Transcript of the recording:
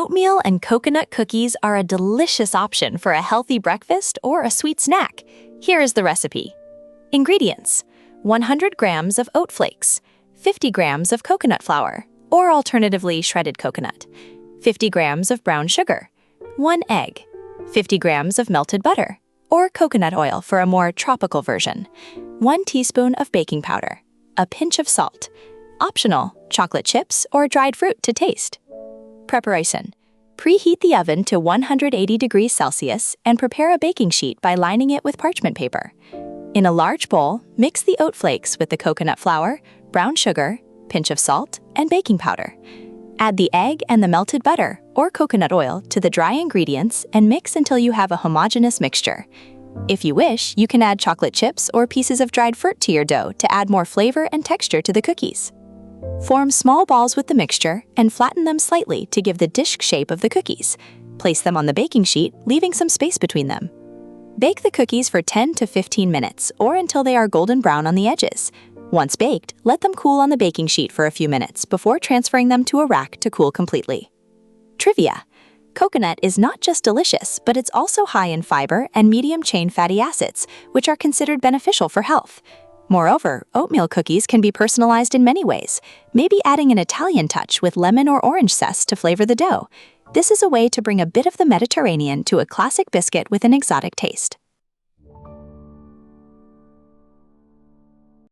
Oatmeal and coconut cookies are a delicious option for a healthy breakfast or a sweet snack. Here is the recipe. Ingredients: 100 grams of oat flakes, 50 grams of coconut flour, or alternatively shredded coconut, 50 grams of brown sugar, 1 egg, 50 grams of melted butter, or coconut oil for a more tropical version, 1 teaspoon of baking powder, a pinch of salt, optional, chocolate chips or dried fruit to taste. Preparation: preheat the oven to 180 degrees Celsius and prepare a baking sheet by lining it with parchment paper. In a large bowl, mix the oat flakes with the coconut flour, brown sugar, pinch of salt, and baking powder. Add the egg and the melted butter or coconut oil to the dry ingredients and mix until you have a homogeneous mixture. If you wish, you can add chocolate chips or pieces of dried fruit to your dough to add more flavor and texture to the cookies. Form small balls with the mixture and flatten them slightly to give the disc shape of the cookies. Place them on the baking sheet, leaving some space between them. Bake the cookies for 10 to 15 minutes or until they are golden brown on the edges. Once baked, let them cool on the baking sheet for a few minutes before transferring them to a rack to cool completely. Trivia: coconut is not just delicious, but it's also high in fiber and medium-chain fatty acids, which are considered beneficial for health. Moreover, oatmeal cookies can be personalized in many ways, maybe adding an Italian touch with lemon or orange zest to flavor the dough. This is a way to bring a bit of the Mediterranean to a classic biscuit with an exotic taste.